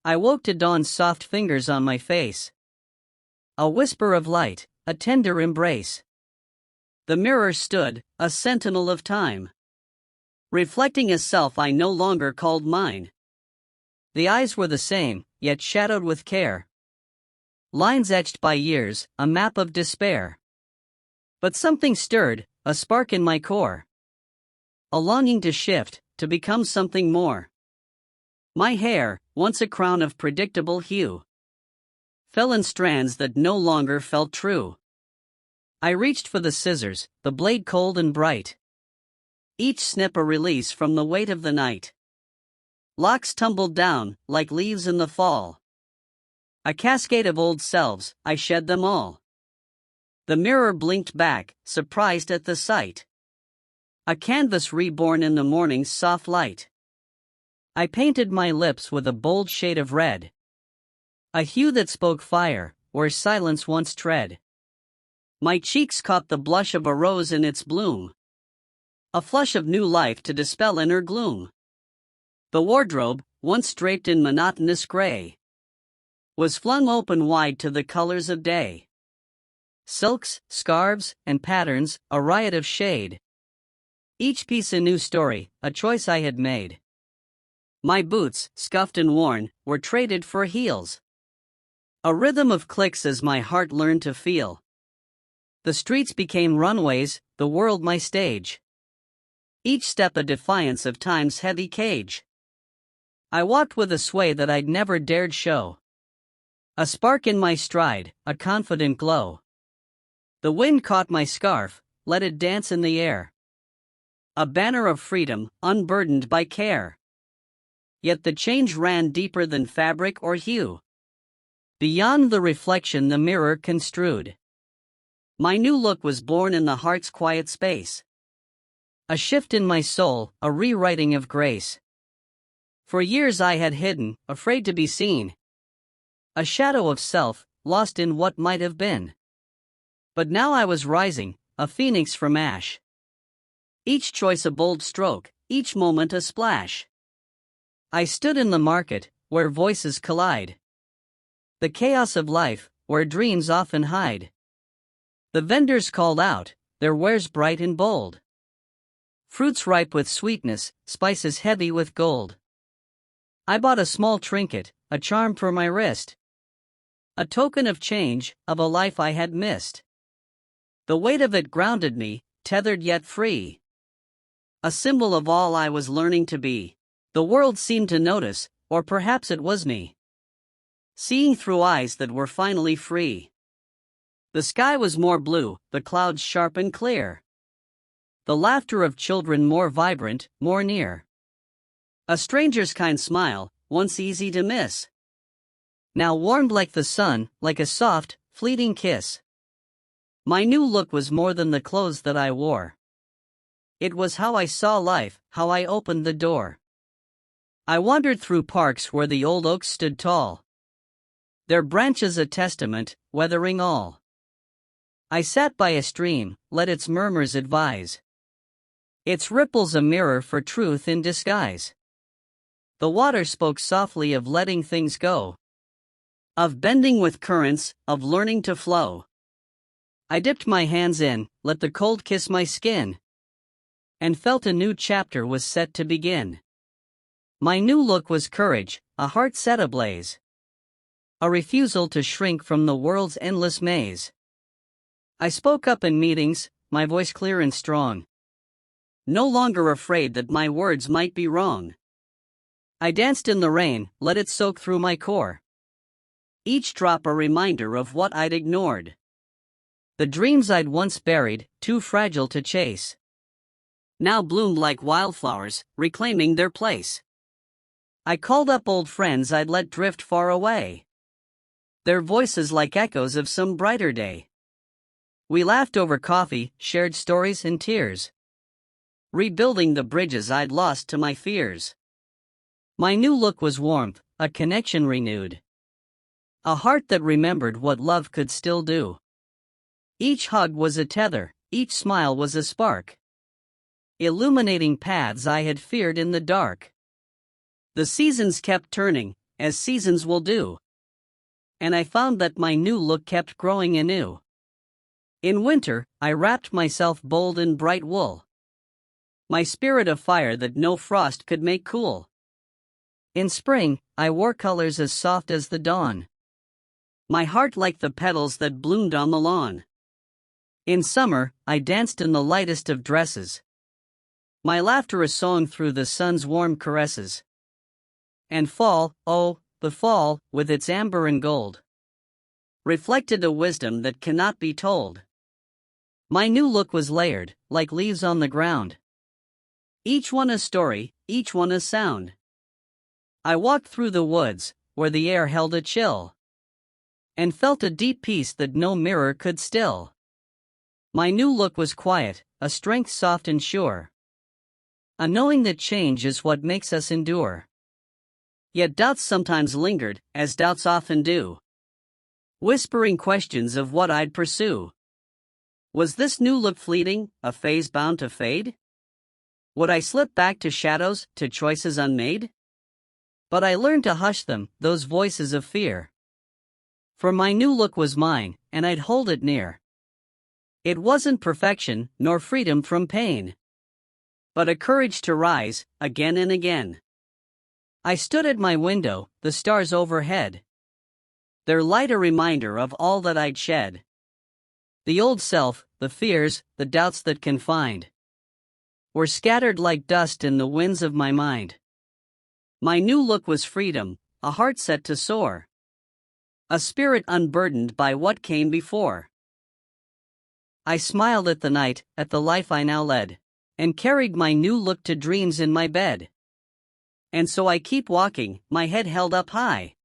I woke to dawn's soft fingers on my face. A whisper of light, a tender embrace. The mirror stood, a sentinel of time, reflecting a self I no longer called mine. The eyes were the same, yet shadowed with care. Lines etched by years, a map of despair. But something stirred, a spark in my core. A longing to shift, to become something more. My hair, once a crown of predictable hue, fell in strands that no longer felt true. I reached for the scissors, the blade cold and bright. Each snip a release from the weight of the night. Locks tumbled down, like leaves in the fall. A cascade of old selves, I shed them all. The mirror blinked back, surprised at the sight. A canvas reborn in the morning's soft light. I painted my lips with a bold shade of red. A hue that spoke fire, where silence once tread. My cheeks caught the blush of a rose in its bloom. A flush of new life to dispel inner gloom. The wardrobe, once draped in monotonous gray, was flung open wide to the colors of day. Silks, scarves, and patterns, a riot of shade. Each piece a new story, a choice I had made. My boots, scuffed and worn, were traded for heels. A rhythm of clicks as my heart learned to feel. The streets became runways, the world my stage. Each step a defiance of time's heavy cage. I walked with a sway that I'd never dared show. A spark in my stride, a confident glow. The wind caught my scarf, let it dance in the air. A banner of freedom, unburdened by care. Yet the change ran deeper than fabric or hue. Beyond the reflection the mirror construed. My new look was born in the heart's quiet space. A shift in my soul, a rewriting of grace. For years I had hidden, afraid to be seen. A shadow of self, lost in what might have been. But now I was rising, a phoenix from ash. Each choice a bold stroke, each moment a splash. I stood in the market, where voices collide. The chaos of life, where dreams often hide. The vendors called out, their wares bright and bold. Fruits ripe with sweetness, spices heavy with gold. I bought a small trinket, a charm for my wrist. A token of change, of a life I had missed. The weight of it grounded me, tethered yet free. A symbol of all I was learning to be. The world seemed to notice, or perhaps it was me. Seeing through eyes that were finally free. The sky was more blue, the clouds sharp and clear. The laughter of children more vibrant, more near. A stranger's kind smile, once easy to miss, now warmed like the sun, like a soft, fleeting kiss. My new look was more than the clothes that I wore. It was how I saw life, how I opened the door. I wandered through parks where the old oaks stood tall, their branches a testament, weathering all. I sat by a stream, let its murmurs advise. Its ripples a mirror for truth in disguise. The water spoke softly of letting things go, of bending with currents, of learning to flow. I dipped my hands in, let the cold kiss my skin, and felt a new chapter was set to begin. My new look was courage, a heart set ablaze. A refusal to shrink from the world's endless maze. I spoke up in meetings, my voice clear and strong. No longer afraid that my words might be wrong. I danced in the rain, let it soak through my core. Each drop a reminder of what I'd ignored. The dreams I'd once buried, too fragile to chase, now bloomed like wildflowers, reclaiming their place. I called up old friends I'd let drift far away. Their voices like echoes of some brighter day. We laughed over coffee, shared stories and tears, rebuilding the bridges I'd lost to my fears. My new look was warmth, a connection renewed. A heart that remembered what love could still do. Each hug was a tether, each smile was a spark, illuminating paths I had feared in the dark. The seasons kept turning, as seasons will do. And I found that my new look kept growing anew. In winter, I wrapped myself bold in bright wool, my spirit of fire that no frost could make cool. In spring, I wore colors as soft as the dawn, my heart like the petals that bloomed on the lawn. In summer, I danced in the lightest of dresses, my laughter a song through the sun's warm caresses. And fall, oh, the fall, with its amber and gold, reflected a wisdom that cannot be told. My new look was layered, like leaves on the ground, each one a story, each one a sound. I walked through the woods, where the air held a chill, and felt a deep peace that no mirror could still. My new look was quiet, a strength soft and sure, a knowing that change is what makes us endure. Yet doubts sometimes lingered, as doubts often do, whispering questions of what I'd pursue. Was this new look fleeting, a phase bound to fade? Would I slip back to shadows, to choices unmade? But I learned to hush them, those voices of fear. For my new look was mine, and I'd hold it near. It wasn't perfection, nor freedom from pain, but a courage to rise, again and again. I stood at my window, the stars overhead, their light a reminder of all that I'd shed. The old self, the fears, the doubts that confined, were scattered like dust in the winds of my mind. My new look was freedom, a heart set to soar, a spirit unburdened by what came before. I smiled at the night, at the life I now led, and carried my new look to dreams in my bed. And so I keep walking, my head held up high,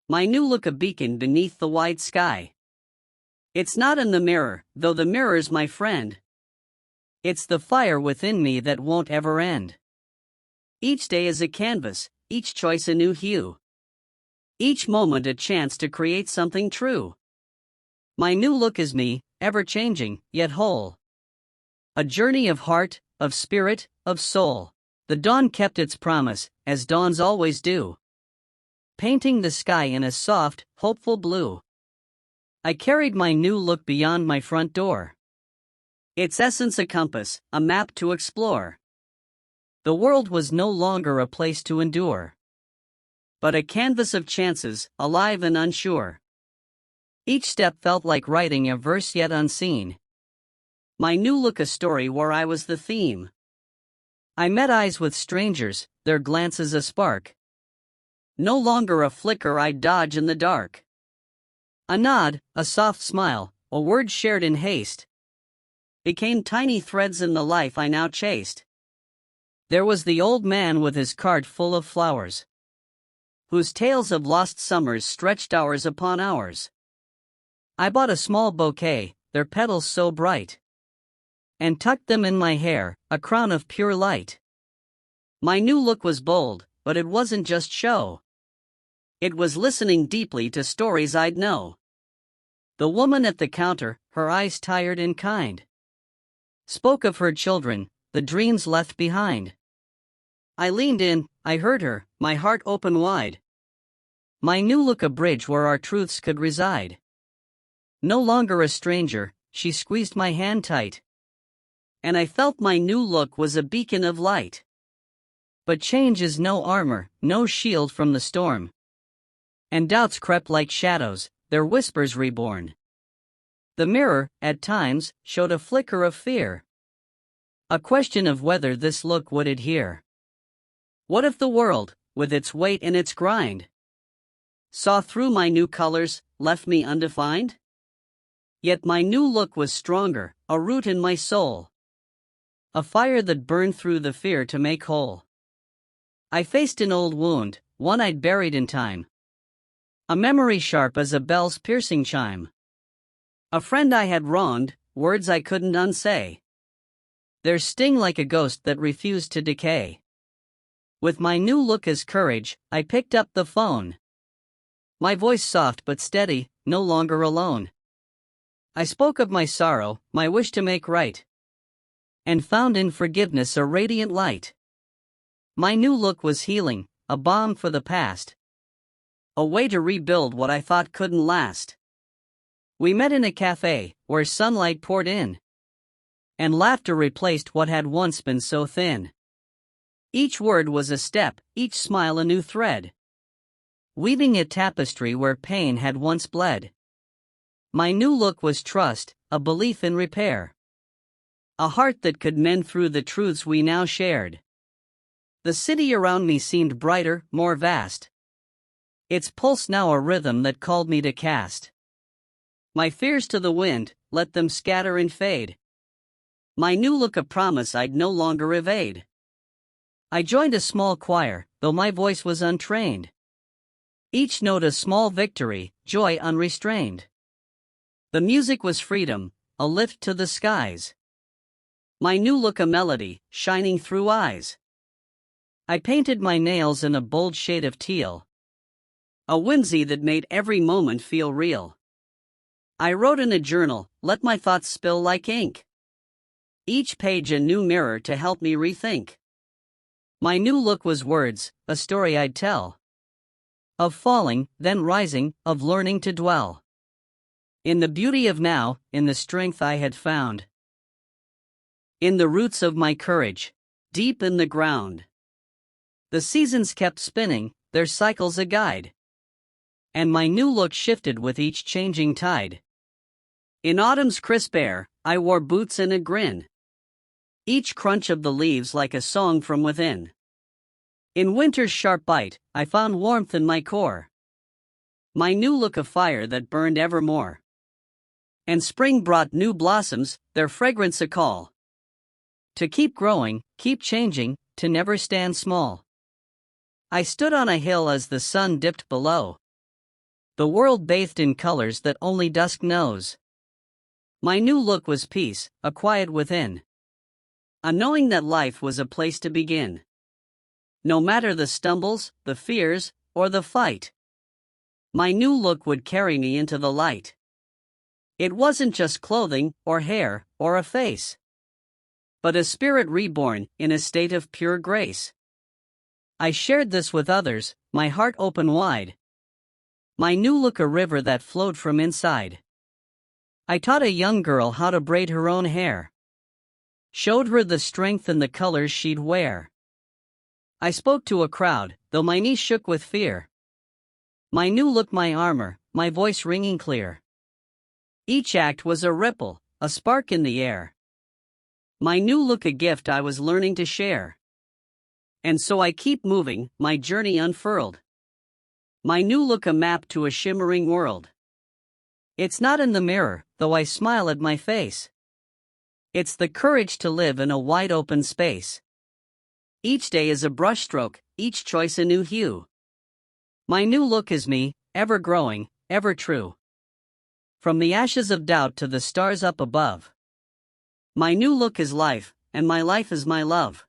my new look a beacon beneath the wide sky. It's not in the mirror, though the mirror's my friend. It's the fire within me that won't ever end. Each day is a canvas, each choice a new hue, each moment a chance to create something true. My new look is me, ever changing, yet whole, a journey of heart, of spirit, of soul. The dawn kept its promise, as dawns always do, painting the sky in a soft, hopeful blue. I carried my new look beyond my front door, its essence a compass, a map to explore. The world was no longer a place to endure, but a canvas of chances, alive and unsure. Each step felt like writing a verse yet unseen, my new look a story where I was the theme. I met eyes with strangers, their glances a spark, no longer a flicker I'd dodge in the dark. A nod, a soft smile, a word shared in haste, became tiny threads in the life I now chased. There was the old man with his cart full of flowers, whose tales of lost summers stretched hours upon hours. I bought a small bouquet, their petals so bright, and tucked them in my hair, a crown of pure light. My new look was bold, but it wasn't just show. It was listening deeply to stories I'd know. The woman at the counter, her eyes tired and kind, spoke of her children, the dreams left behind. I leaned in, I heard her, my heart open wide. My new look a bridge where our truths could reside. No longer a stranger, she squeezed my hand tight, and I felt my new look was a beacon of light. But change is no armor, no shield from the storm, and doubts crept like shadows, their whispers reborn. The mirror, at times, showed a flicker of fear, a question of whether this look would adhere. What if the world, with its weight and its grind, saw through my new colors, left me undefined? Yet my new look was stronger, a root in my soul, a fire that burned through the fear to make whole. I faced an old wound, one I'd buried in time, a memory sharp as a bell's piercing chime. A friend I had wronged, words I couldn't unsay, their sting like a ghost that refused to decay. With my new look as courage, I picked up the phone, my voice soft but steady, no longer alone. I spoke of my sorrow, my wish to make right, and found in forgiveness a radiant light. My new look was healing, a balm for the past, a way to rebuild what I thought couldn't last. We met in a cafe, where sunlight poured in, and laughter replaced what had once been so thin. Each word was a step, each smile a new thread, weaving a tapestry where pain had once bled. My new look was trust, a belief in repair, a heart that could mend through the truths we now shared. The city around me seemed brighter, more vast, its pulse now a rhythm that called me to cast my fears to the wind, let them scatter and fade. My new look a promise I'd no longer evade. I joined a small choir, though my voice was untrained, each note a small victory, joy unrestrained. The music was freedom, a lift to the skies. My new look a melody, shining through eyes. I painted my nails in a bold shade of teal, a whimsy that made every moment feel real. I wrote in a journal, let my thoughts spill like ink, each page a new mirror to help me rethink. My new look was words, a story I'd tell, of falling, then rising, of learning to dwell in the beauty of now, in the strength I had found, in the roots of my courage, deep in the ground. The seasons kept spinning, their cycles a guide, and my new look shifted with each changing tide. In autumn's crisp air, I wore boots and a grin, each crunch of the leaves like a song from within. In winter's sharp bite, I found warmth in my core, my new look a fire that burned evermore. And spring brought new blossoms, their fragrance a call to keep growing, keep changing, to never stand small. I stood on a hill as the sun dipped below, the world bathed in colors that only dusk knows. My new look was peace, a quiet within, a knowing that life was a place to begin. No matter the stumbles, the fears, or the fight, my new look would carry me into the light. It wasn't just clothing, or hair, or a face, but a spirit reborn in a state of pure grace. I shared this with others, my heart open wide. My new look a river that flowed from inside. I taught a young girl how to braid her own hair, showed her the strength and the colors she'd wear. I spoke to a crowd, though my knees shook with fear. My new look my armor, my voice ringing clear. Each act was a ripple, a spark in the air. My new look a gift I was learning to share. And so I keep moving, my journey unfurled. My new look a map to a shimmering world. It's not in the mirror, though I smile at my face. It's the courage to live in a wide open space. Each day is a brushstroke, each choice a new hue. My new look is me, ever growing, ever true. From the ashes of doubt to the stars up above. My new look is life, and my life is my love.